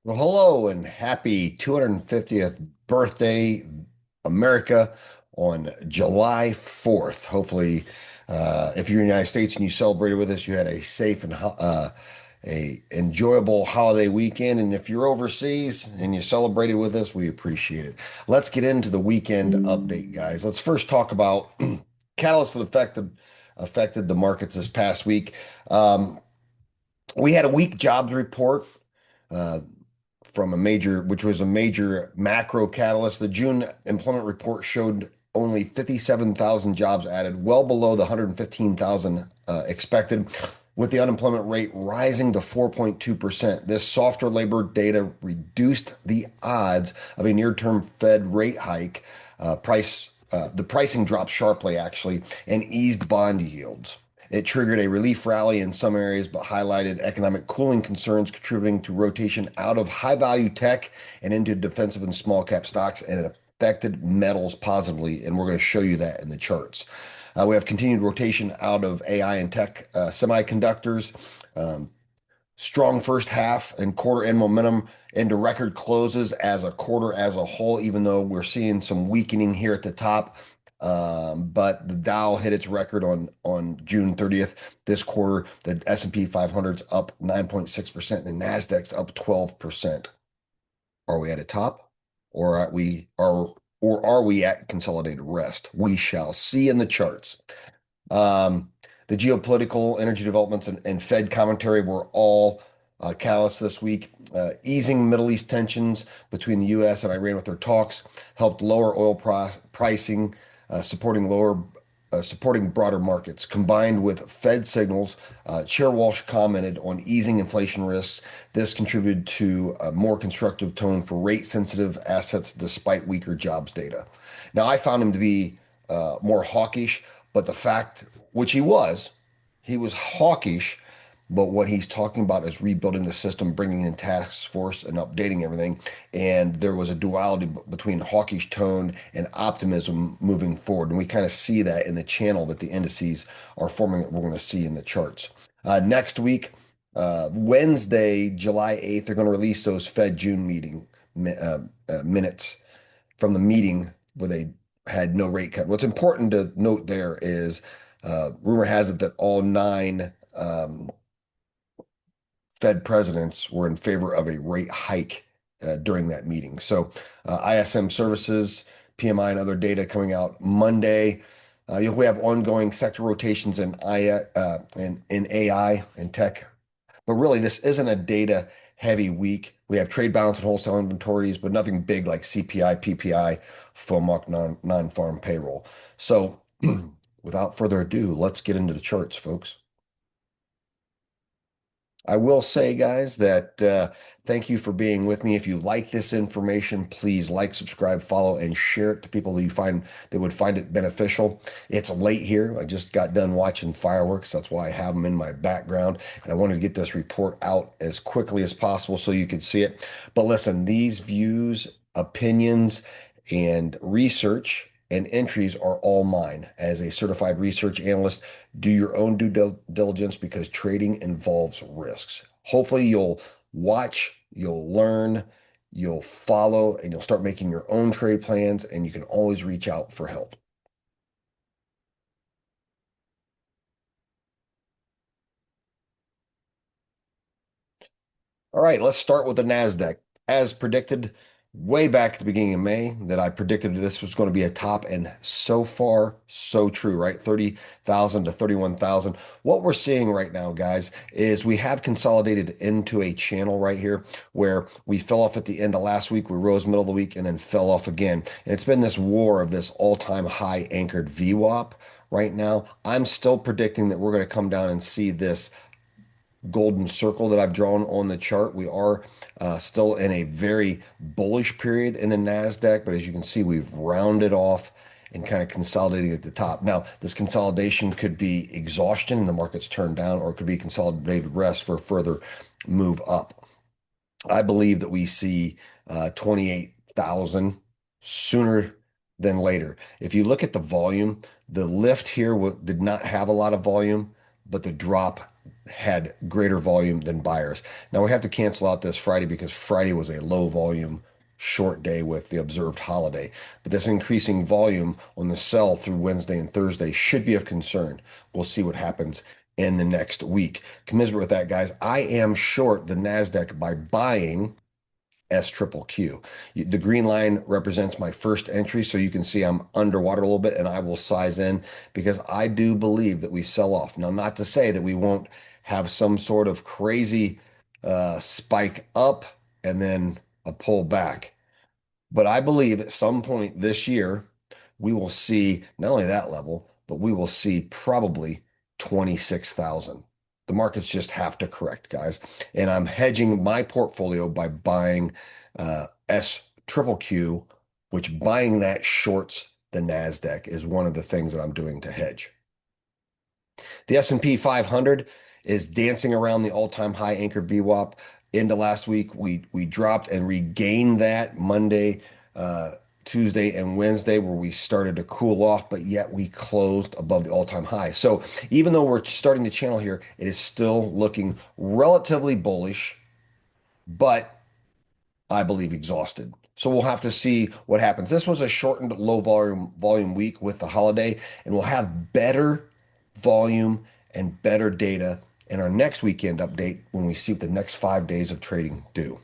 Well, hello and happy 250th birthday, America, on July 4th. Hopefully, if you're in the United States and you celebrated with us, you had a safe and a enjoyable holiday weekend. And if you're overseas and you celebrated with us, we appreciate it. Let's get into the weekend update, guys. Let's first talk about catalysts that affected the markets this past week. Um, we had a weak jobs report. Uh, from a major, which was a major macro catalyst. The June employment report showed only 57,000 jobs added, well below the 115,000 expected, with the unemployment rate rising to 4.2%. This softer labor data reduced the odds of a near-term Fed rate hike. The pricing dropped sharply, actually, and eased bond yields. It triggered a relief rally in some areas, but highlighted economic cooling concerns, contributing to rotation out of high value tech and into defensive and small cap stocks, and it affected metals positively. And we're going to show you that in the charts. We have continued rotation out of AI and tech semiconductors. Um, Strong first half and quarter end momentum into record closes as a quarter as a whole, even though we're seeing some weakening here at the top. But the Dow hit its record on June 30th this quarter. The S&P 500's up 9.6%. The Nasdaq's up 12%. Are we at a top, or are we at consolidated rest? We shall see in the charts. Um, the geopolitical, energy developments, and Fed commentary were all catalysts this week. Easing Middle East tensions between the U.S. and Iran with their talks helped lower oil pricing, supporting broader markets. Combined with Fed signals, Chair Walsh commented on easing inflation risks. This contributed to a more constructive tone for rate-sensitive assets despite weaker jobs data. Now, I found him to be more hawkish, but the fact, which he was hawkish, but what he's talking about is rebuilding the system, bringing in task force and updating everything. And there was a duality between hawkish tone and optimism moving forward. And we kind of see that in the channel that the indices are forming that we're going to see in the charts. Next week, Wednesday, July 8th, they're going to release those Fed June meeting minutes from the meeting where they had no rate cut. What's important to note there is rumor has it that all nine Fed presidents were in favor of a rate hike during that meeting. So ISM services, PMI, and other data coming out Monday. We have ongoing sector rotations in AI and tech, but really this isn't a data heavy week. We have trade balance and wholesale inventories, but nothing big like CPI, PPI, FOMC, non-farm payroll. So without further ado, let's get into the charts, folks. I will say, guys, that thank you for being with me. If you like this information, please like, subscribe, follow, and share it to people that you find that would find it beneficial. It's late here. I just got done watching fireworks. That's why I have them in my background. And I wanted to get this report out as quickly as possible so you could see it. But listen, these views, opinions, and research and entries are all mine. As a certified research analyst, do your own due diligence because trading involves risks. Hopefully, you'll watch, you'll learn, you'll follow, and you'll start making your own trade plans, and you can always reach out for help. All right, let's start with the Nasdaq. As predicted way back at the beginning of May, that I predicted this was going to be a top, and so far, so true, right? 30,000 to 31,000. What we're seeing right now, guys, is we have consolidated into a channel right here where we fell off at the end of last week, we rose middle of the week, and then fell off again. And it's been this war of this all-time high anchored VWAP right now. I'm still predicting that we're going to come down and see this golden circle that I've drawn on the chart. We are still in a very bullish period in the Nasdaq, but as you can see, we've rounded off and kind of consolidating at the top. Now, this consolidation could be exhaustion and the market's turned down, or it could be consolidated rest for a further move up. I believe that we see 28,000 sooner than later. If you look at the volume, the lift here did not have a lot of volume, but the drop had greater volume than buyers. Now we have to cancel out this Friday because Friday was a low volume short day with the observed holiday. But this increasing volume on the sell through Wednesday and Thursday should be of concern. We'll see what happens in the next week. Commiserate with that, guys. I am short the Nasdaq by buying SQQQ. The green line represents my first entry, so you can see I'm underwater a little bit, and I will size in because I do believe that we sell off. Now, not to say that we won't have some sort of crazy spike up and then a pull back. But I believe at some point this year, we will see not only that level, but we will see probably 26,000. The markets just have to correct, guys. And I'm hedging my portfolio by buying SQQQ, which buying that shorts the NASDAQ is one of the things that I'm doing to hedge. The S&P 500 is dancing around the all-time high anchored VWAP. Into last week, we dropped and regained that Monday, Tuesday, and Wednesday, where we started to cool off, but yet we closed above the all-time high. So even though we're starting to channel here, it is still looking relatively bullish, but I believe exhausted. So we'll have to see what happens. This was a shortened low volume week with the holiday, and we'll have better volume and better data in our next weekend update when we see what the next 5 days of trading do.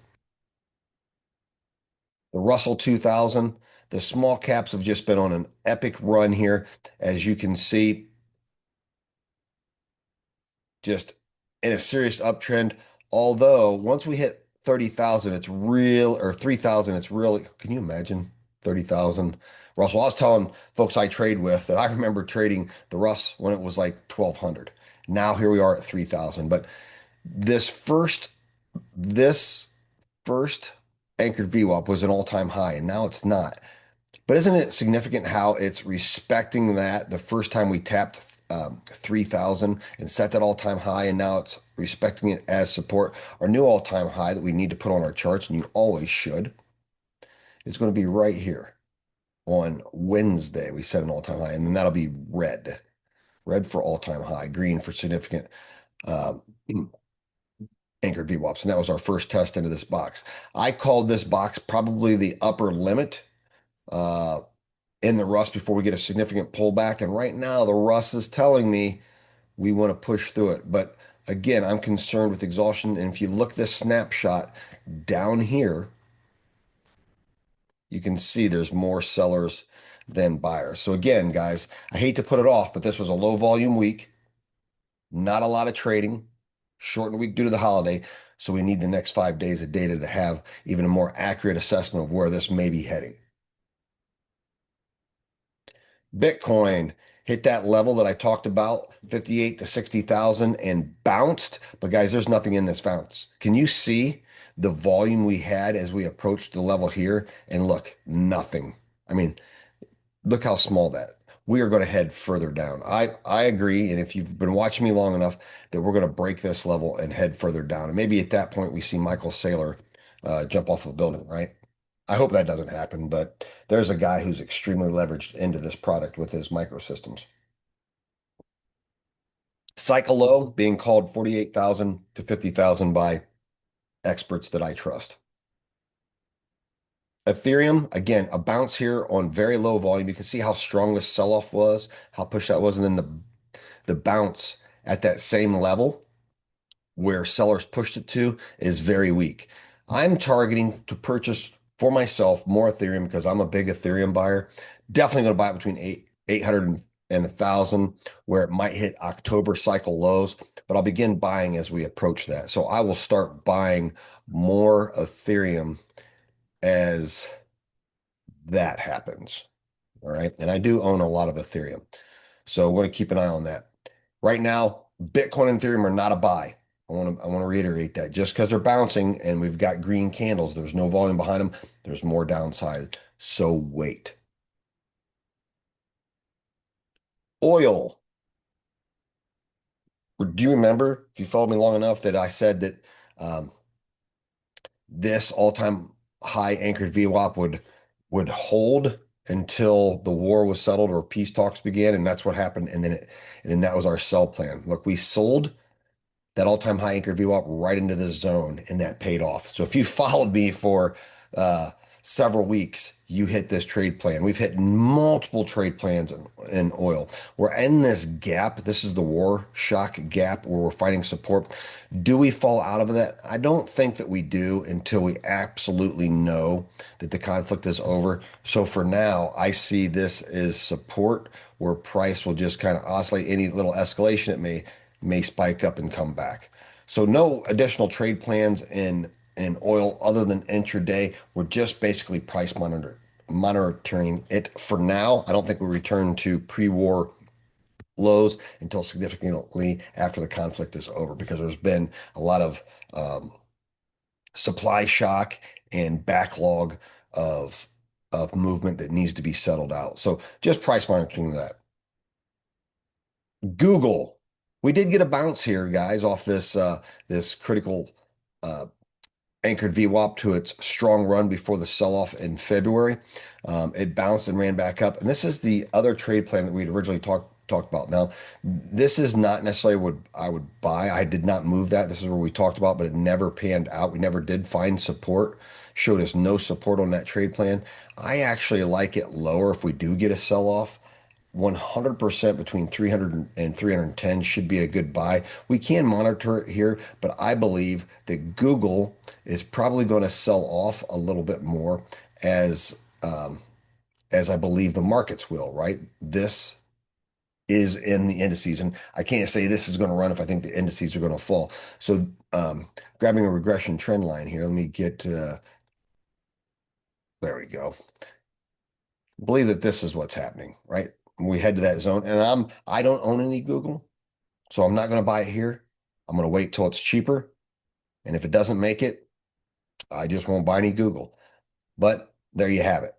The Russell 2000, the small caps have just been on an epic run here. As you can see, just in a serious uptrend. Although once we hit 30,000, it's real, or 3,000, it's really, can you imagine 30,000? Russell, I was telling folks I trade with that I remember trading the Russ when it was like 1,200. Now here we are at 3,000. But this first, this first anchored VWAP was an all-time high, and now it's not. But isn't it significant how it's respecting that the first time we tapped 3,000 and set that all-time high, and now it's respecting it as support? Our new all-time high that we need to put on our charts, and you always should, is going to be right here on Wednesday. We set an all-time high, and then that'll be red. Red for all-time high, green for significant uh, anchored VWAPs. And that was our first test into this box. I called this box probably the upper limit uh, in the Russ before we get a significant pullback. And right now, the Russ is telling me we want to push through it. But again, I'm concerned with exhaustion. And if you look this snapshot down here, you can see there's more sellers than buyers. So again, guys, I hate to put it off, but this was a low volume week, not a lot of trading, shortened week due to the holiday. So we need the next 5 days of data to have even a more accurate assessment of where this may be heading. Bitcoin hit that level that I talked about, 58 to 60,000, and bounced. But guys, there's nothing in this bounce. Can you see the volume we had as we approached the level here? And look, nothing. I mean, look how small that. We are going to head further down. I agree, and if you've been watching me long enough, that we're going to break this level and head further down. And maybe at that point we see Michael Saylor jump off a building, right? I hope that doesn't happen, but there's a guy who's extremely leveraged into this product with his microsystems. Cycle low being called 48,000 to 50,000 by experts that I trust. Ethereum, again, a bounce here on very low volume. You can see how strong this sell-off was, how push that was, and then the bounce at that same level where sellers pushed it to is very weak. I'm targeting to purchase for myself more Ethereum because I'm a big Ethereum buyer. Definitely going to buy it between 800 and 1,000, where it might hit October cycle lows, but I'll begin buying as we approach that. So I will start buying more Ethereum as that happens. All right. And I do own a lot of Ethereum. So we're going to keep an eye on that. Right now, Bitcoin and Ethereum are not a buy. I want to reiterate that. Just because they're bouncing and we've got green candles, there's no volume behind them. There's more downside. So wait. Oil. Do you remember, if you followed me long enough, that I said that um, this all-time high anchored VWAP would hold until the war was settled or peace talks began, and that's what happened. And then that was our sell plan. Look, we sold that all-time high anchor VWAP right into the zone, and that paid off. So if you followed me for uh, several weeks, you hit this trade plan. We've hit multiple trade plans in oil. We're in this gap. This is the war shock gap where we're finding support. Do we fall out of that? I don't think that we do until we absolutely know that the conflict is over. So for now, I see this as support where price will just kind of oscillate. Any little escalation, it may spike up and come back. So no additional trade plans in oil other than intraday. We're just basically monitoring it for now. I don't think we return to pre-war lows until significantly after the conflict is over, because there's been a lot of um, supply shock and backlog of movement that needs to be settled out. So just price monitoring that. Google. We did get a bounce here, guys, off this critical uh, anchored VWAP to its strong run before the sell-off in February. It bounced and ran back up. And this is the other trade plan that we'd originally talked about. Now, this is not necessarily what I would buy. I did not move that. This is where we talked about, but it never panned out. We never did find support. Showed us no support on that trade plan. I actually like it lower if we do get a sell-off. 100% between 300 and 310 should be a good buy. We can monitor it here, but I believe that Google is probably going to sell off a little bit more as as I believe the markets will, right? This is in the indices, and I can't say this is going to run if I think the indices are going to fall. So grabbing a regression trend line here, let me get there we go. Believe that this is what's happening, right? When we head to that zone, and I don't own any Google, so I'm not going to buy it here. I'm going to wait till it's cheaper, and if it doesn't make it, I just won't buy any Google. But there you have it.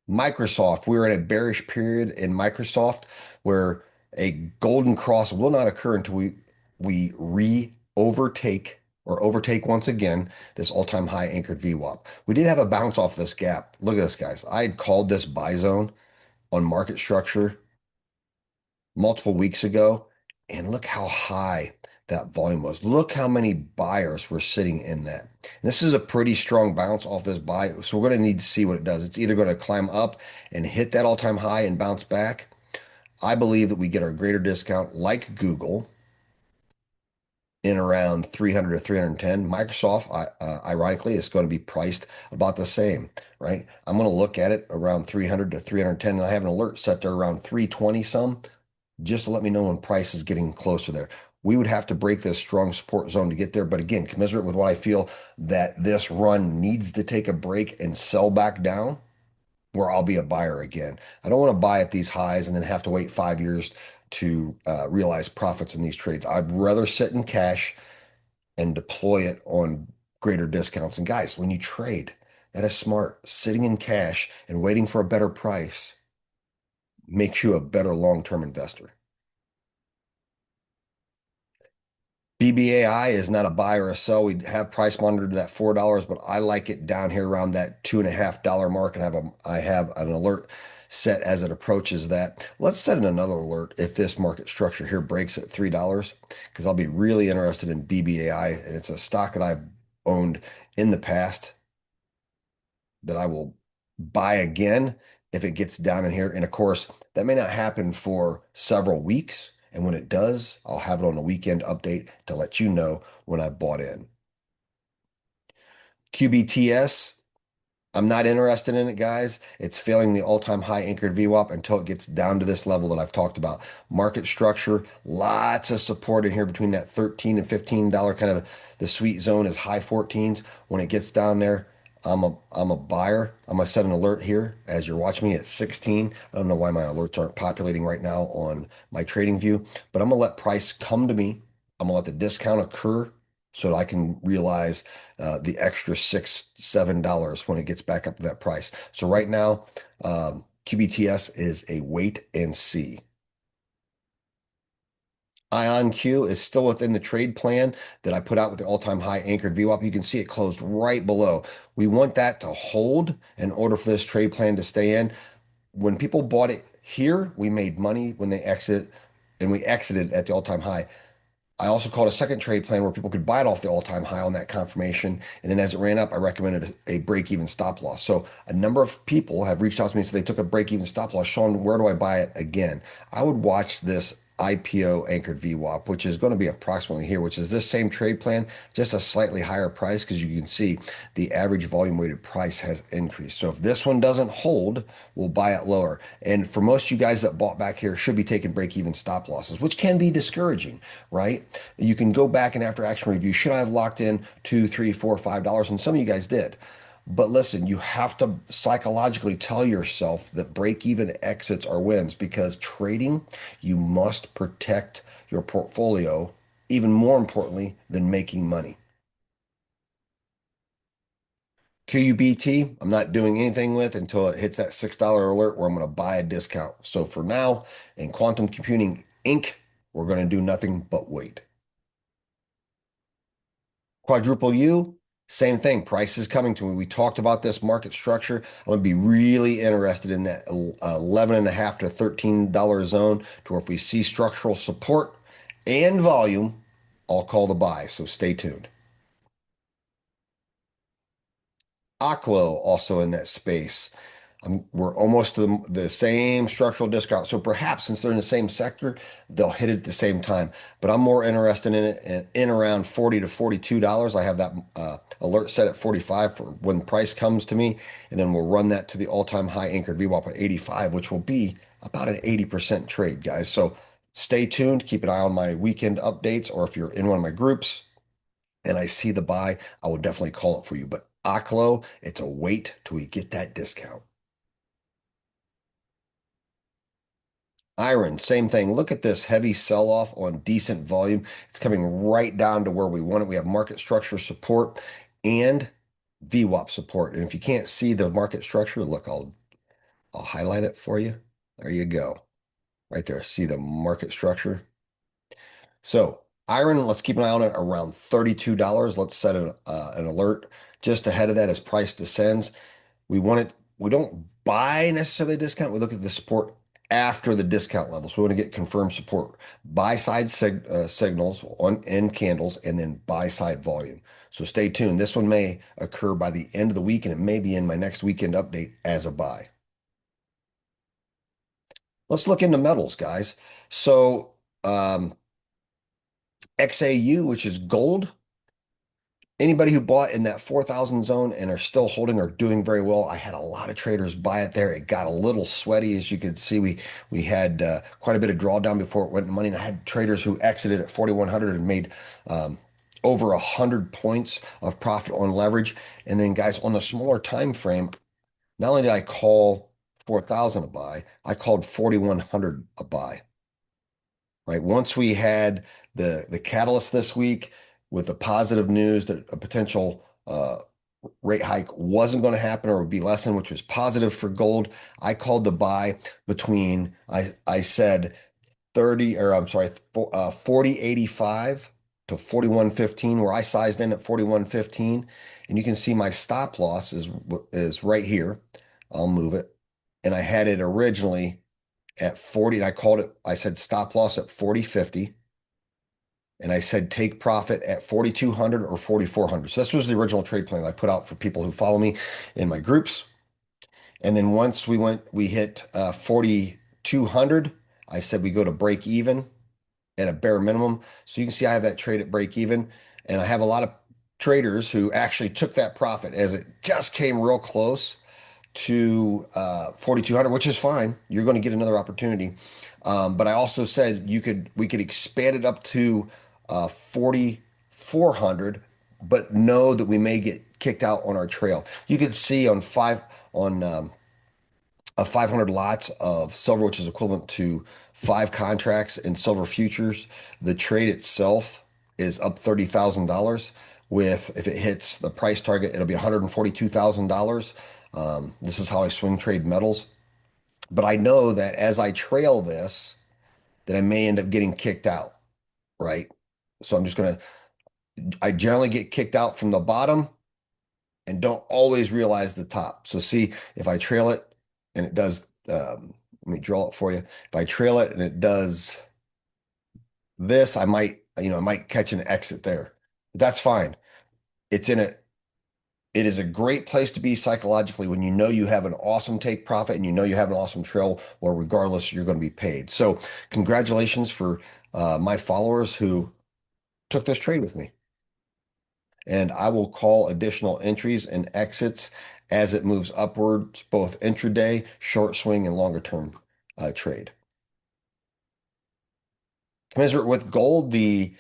Microsoft, we're in a bearish period in Microsoft where a golden cross will not occur until we re-overtake or overtake once again this all-time high anchored VWAP. We did have a bounce off this gap. Look at this, guys. I had called this buy zone on market structure multiple weeks ago, and look how high that volume was. Look how many buyers were sitting in that. And this is a pretty strong bounce off this buy, so we're going to need to see what it does. It's either going to climb up and hit that all-time high and bounce back. I believe that we get our greater discount like Google in around 300 to 310. Microsoft, ironically, is going to be priced about the same, right? I'm going to look at it around 300 to 310, and I have an alert set to around 320 some, just to let me know when price is getting closer there. We would have to break this strong support zone to get there. But again, commensurate with what I feel that this run needs to take a break and sell back down, where I'll be a buyer again. I don't want to buy at these highs and then have to wait 5 years to realize profits in these trades. I'd rather sit in cash and deploy it on greater discounts. And guys, when you trade, that is smart. Sitting in cash and waiting for a better price makes you a better long-term investor. BBAI is not a buy or a sell. We have price monitored that $4, but I like it down here around that $2.50 mark, and I have an alert set as it approaches that. Let's set another alert if this market structure here breaks at $3, because I'll be really interested in BBAI, and it's a stock that I've owned in the past that I will buy again if it gets down in here. And of course, that may not happen for several weeks. And when it does, I'll have it on a weekend update to let you know when I've bought in. QBTS, I'm not interested in it, guys. It's failing the all-time high anchored VWAP until it gets down to this level that I've talked about. Market structure, lots of support in here between that $13 and $15 kind of the sweet zone is high 14s. When it gets down there, I'm a buyer. I'm gonna set an alert here as you're watching me at 16. I don't know why my alerts aren't populating right now on my trading view, but I'm gonna let price come to me. I'm gonna let the discount occur so that I can realize the extra $6, $7 when it gets back up to that price. So right now, QBTS is a wait and see. IonQ is still within the trade plan that I put out with the all-time high anchored VWAP. You can see it closed right below. We want that to hold in order for this trade plan to stay in. When people bought it here, we made money. When they exit, and we exited at the all-time high. I also called a second trade plan where people could buy it off the all-time high on that confirmation. And then as it ran up, I recommended a break-even stop loss. So a number of people have reached out to me and said they took a break-even stop loss. Sean, where do I buy it again? I would watch this IPO anchored VWAP, which is going to be approximately here, which is this same trade plan, just a slightly higher price because you can see the average volume weighted price has increased. So if this one doesn't hold, we'll buy it lower. And for most of you guys that bought back here, should be taking break-even stop losses, which can be discouraging, right? You can go back and after action review, should I have locked in $2, $3, $4, $5? And some of you guys did. But listen, you have to psychologically tell yourself that break even exits are wins because trading, you must protect your portfolio even more importantly than making money. QUBT, I'm not doing anything with until it hits that $6 alert where I'm going to buy a discount. So for now, in Quantum Computing Inc., we're going to do nothing but wait. Quadruple U, same thing. Price is coming to me. We talked about this market structure. I'm going to be really interested in that 11.5 to $13 zone to where if we see structural support and volume, I'll call the buy. So stay tuned. Oklo also in that space. We're almost to the same structural discount. So perhaps since they're in the same sector, they'll hit it at the same time. But I'm more interested in it in around $40 to $42. I have that alert set at 45 for when price comes to me. And then we'll run that to the all-time high anchored VWAP at 85, which will be about an 80% trade, guys. So stay tuned. Keep an eye on my weekend updates, or if you're in one of my groups and I see the buy, I will definitely call it for you. But Oklo, it's a wait till we get that discount. Iron, same thing. Look at this heavy sell-off on decent volume. It's coming right down to where we want it. We have market structure support and VWAP support. And if you can't see the market structure, look, I'll highlight it for you. There you go. Right there. See the market structure. So iron, let's keep an eye on it around $32. Let's set an alert just ahead of that as price descends. We want it, we don't buy necessarily a discount. We look at the support after the discount level. So we want to get confirmed support, buy side signals on end candles, and then buy side volume. So stay tuned. This one may occur by the end of the week, and it may be in my next weekend update as a buy. Let's look into metals, guys. So XAU, which is gold. Anybody who bought in that 4,000 zone and are still holding are doing very well. I had a lot of traders buy it there. It got a little sweaty, as you could see. We had quite a bit of drawdown before it went in money. And I had traders who exited at 4,100 and made over 100 points of profit on leverage. And then, guys, on the smaller time frame, not only did I call 4,000 a buy, I called 4,100 a buy. Right. Once we had the catalyst this week with the positive news that a potential rate hike wasn't going to happen or would be lessened, which was positive for gold, I called the buy between I said 30 or I'm sorry 40.85 to 41.15, where I sized in at 41.15, and you can see my stop loss is right here. I'll move it, and I had it originally at 40, and I said stop loss at 40.50. And I said take profit at 4,200 or 4,400. So this was the original trade plan I put out for people who follow me in my groups. And then once we hit 4,200, I said we go to break even at a bare minimum. So you can see I have that trade at break even. And I have a lot of traders who actually took that profit as it just came real close to 4,200, which is fine. You're going to get another opportunity. But I also said we could expand it up to 4,400, but know that we may get kicked out on our trail. You could see on 500 lots of silver, which is equivalent to 5 contracts in silver futures. The trade itself is up $30,000. With if it hits the price target, it'll be $142,000. This is how I swing trade metals. But I know that as I trail this, that I may end up getting kicked out, right? So I generally get kicked out from the bottom and don't always realize the top. So see, if I trail it and it does, let me draw it for you. If I trail it and it does This, I might catch an exit there. That's fine. It's in a, it is a great place to be psychologically when you know you have an awesome take profit and you know you have an awesome trail where regardless you're going to be paid. So congratulations for my followers who took this trade with me. And I will call additional entries and exits as it moves upwards, both intraday, short swing, and longer term trade. Commensurate with gold, the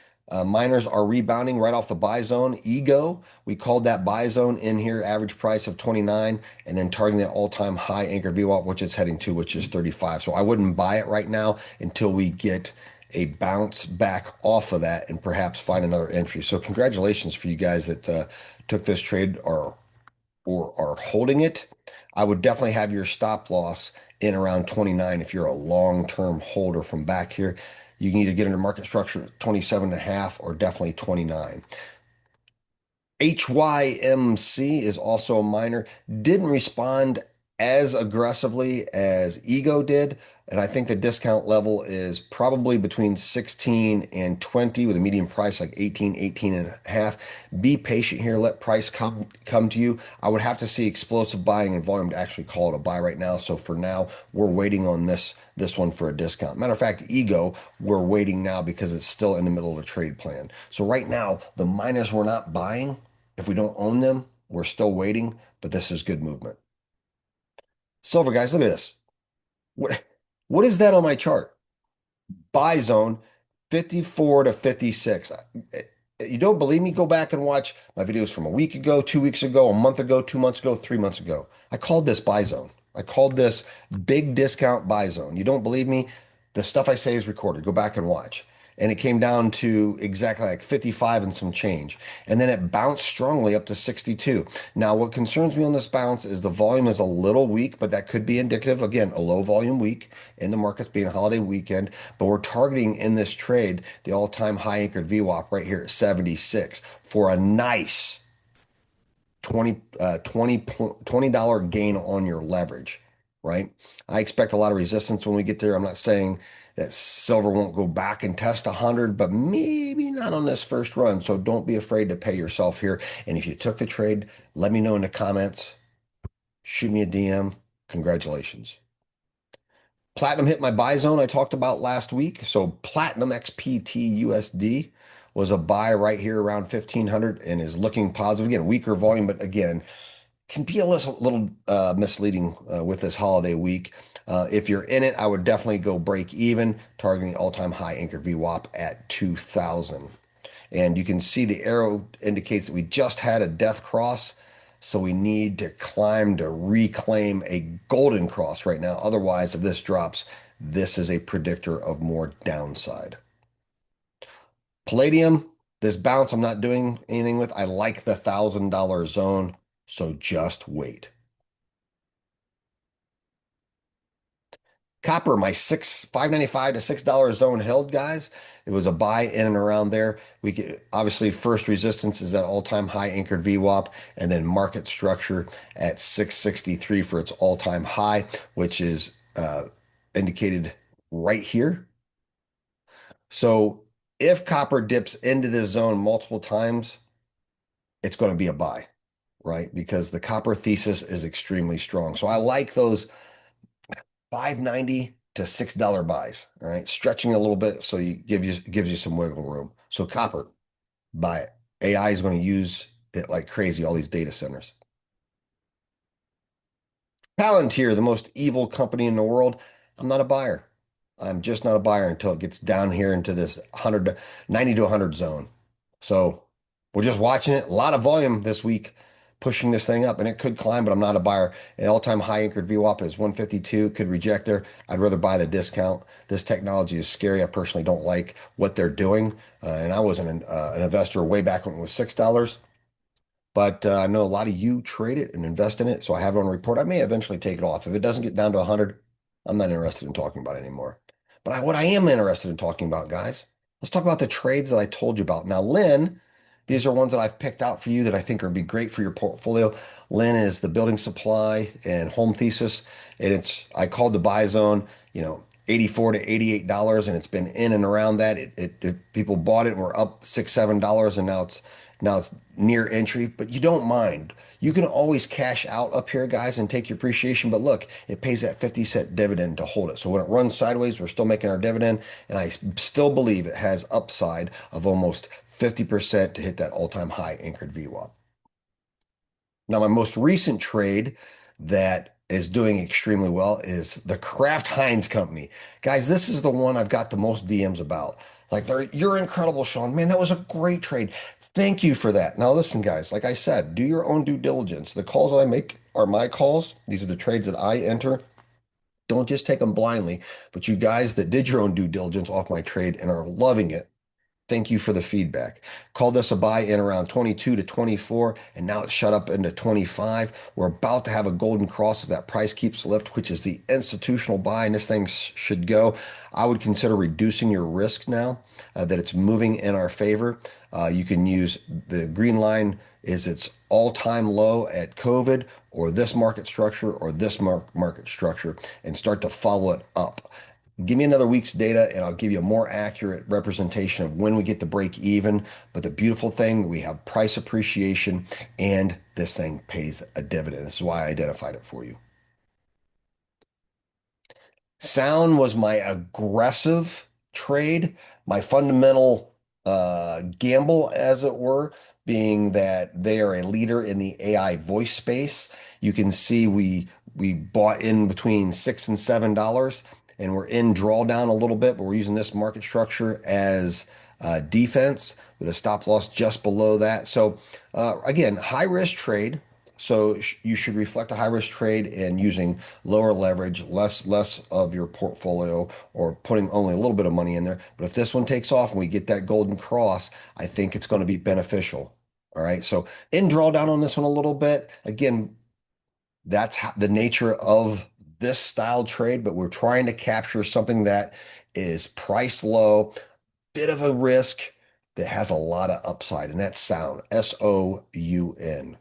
miners are rebounding right off the buy zone. Ego, we called that buy zone in here, average price of 29, and then targeting the all-time high anchored VWAP, which it's heading to, which is 35. So I wouldn't buy it right now until we get a bounce back off of that and perhaps find another entry. So congratulations for you guys that took this trade or are holding it. I would definitely have your stop loss in around 29 if you're a long-term holder from back here. You can either get into market structure at 27 and a half or definitely 29. HYMC is also a miner. Didn't respond as aggressively as Ego did. And I think the discount level is probably between 16 and 20 with a median price like 18, 18 and a half. Be patient here. Let price come to you. I would have to see explosive buying and volume to actually call it a buy right now. So for now, we're waiting on this one for a discount. Matter of fact, Ego, we're waiting now because it's still in the middle of a trade plan. So right now, the miners we're not buying. If we don't own them, we're still waiting, but this is good movement. Silver guys, look at this. What what is that on my chart? Buy zone 54 to 56. You don't believe me? Go back and watch my videos from a week ago, 2 weeks ago, a month ago, 2 months ago, 3 months ago. I called this buy zone. I called this big discount buy zone. You don't believe me? The stuff I say is recorded. Go back and watch. And it came down to exactly like 55 and some change. And then it bounced strongly up to 62. Now, what concerns me on this bounce is the volume is a little weak, but that could be indicative, again, a low volume week in the markets being a holiday weekend. But we're targeting in this trade the all-time high anchored VWAP right here at 76 for a nice 20 gain on your leverage, right? I expect a lot of resistance when we get there. I'm not saying that silver won't go back and test 100, but maybe not on this first run. So don't be afraid to pay yourself here. And if you took the trade, let me know in the comments. Shoot me a DM. Congratulations. Platinum hit my buy zone I talked about last week. So Platinum XPT USD was a buy right here around 1500 and is looking positive. Again, weaker volume, but again, can be a little misleading with this holiday week. If you're in it, I would definitely go break even, targeting all-time high anchored VWAP at 2000. And you can see the arrow indicates that we just had a death cross. So we need to climb to reclaim a golden cross right now. Otherwise, if this drops, this is a predictor of more downside. Palladium, this bounce I'm not doing anything with. I like the $1,000 zone, so just wait. Copper, my 595 to $6 zone held, guys. It was a buy in and around there. We could, obviously first resistance is that all-time high anchored VWAP, and then market structure at 663 for its all-time high, which is indicated right here. So if copper dips into this zone multiple times, it's going to be a buy, right? Because the copper thesis is extremely strong. So I like those 590 to $6 buys. All right, stretching a little bit so you gives you some wiggle room. So copper, buy it. AI is going to use it like crazy, all these data centers. Palantir, the most evil company in the world. I'm not a buyer. I'm just not a buyer until it gets down here into this 90 to 100 zone. So we're just watching it. A lot of volume this week pushing this thing up, and it could climb, but I'm not a buyer. An all-time high anchored VWAP is 152, could reject there. I'd rather buy the discount. This technology is scary. I personally don't like what they're doing. And I was an investor way back when it was $6. But I know a lot of you trade it and invest in it, so I have it on report. I may eventually take it off. If it doesn't get down to 100, I'm not interested in talking about it anymore. But what I am interested in talking about, guys, let's talk about the trades that I told you about. Now, Lynn, these are ones that I've picked out for you that I think would be great for your portfolio. Lynn is the building supply and home thesis, and I called the buy zone, $84 to $88, and it's been in and around that. People bought it and we're up $6, $7, and now it's near entry, but you don't mind. You can always cash out up here, guys, and take your appreciation. But look, it pays that 50-cent dividend to hold it. So when it runs sideways, we're still making our dividend, and I still believe it has upside of almost 50% to hit that all-time high anchored VWAP. Now, my most recent trade that is doing extremely well is the Kraft Heinz Company. Guys, this is the one I've got the most DMs about. Like, you're incredible, Sean. Man, that was a great trade. Thank you for that. Now, listen, guys, like I said, do your own due diligence. The calls that I make are my calls. These are the trades that I enter. Don't just take them blindly. But you guys that did your own due diligence off my trade and are loving it, thank you for the feedback. Called this a buy in around 22 to 24, and now it's shut up into 25. We're about to have a golden cross if that price keeps lift, which is the institutional buy, and this thing should go. I would consider reducing your risk now that it's moving in our favor. You can use the green line is its all-time low at COVID, or this market structure, or this market structure, and start to follow it up. Give me another week's data and I'll give you a more accurate representation of when we get to break even. But the beautiful thing, we have price appreciation and this thing pays a dividend. This is why I identified it for you. SOUN was my aggressive trade, my fundamental gamble, as it were, being that they are a leader in the AI voice space. You can see we bought in between $6 and $7, and we're in drawdown a little bit, but we're using this market structure as defense with a stop loss just below that. So again, high risk trade. So you should reflect a high risk trade in using lower leverage, less of your portfolio, or putting only a little bit of money in there. But if this one takes off and we get that golden cross, I think it's going to be beneficial. All right. So in drawdown on this one a little bit. Again, that's the nature of this style trade, but we're trying to capture something that is priced low, bit of a risk that has a lot of upside, and that's SOUN, SOUN.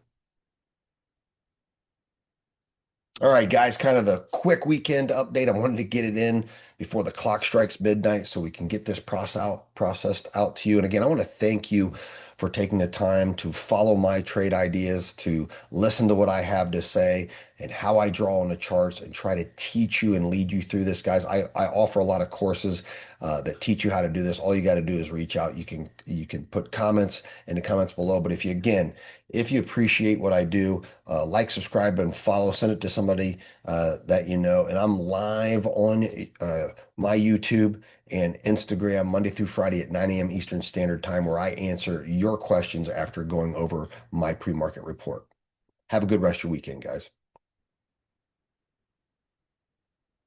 All right, guys, kind of the quick weekend update. I wanted to get it in before the clock strikes midnight so we can get this processed out to you. And again, I want to thank you for taking the time to follow my trade ideas, to listen to what I have to say and how I draw on the charts and try to teach you and lead you through this, guys. I offer a lot of courses that teach you how to do this. All you got to do is reach out. You can put comments in the comments below. But if you appreciate what I do, like, subscribe, and follow. Send it to somebody that you know. And I'm live on my YouTube and Instagram Monday through Friday at 9 a.m. Eastern Standard Time, where I answer your questions after going over my pre-market report. Have a good rest of your weekend, guys.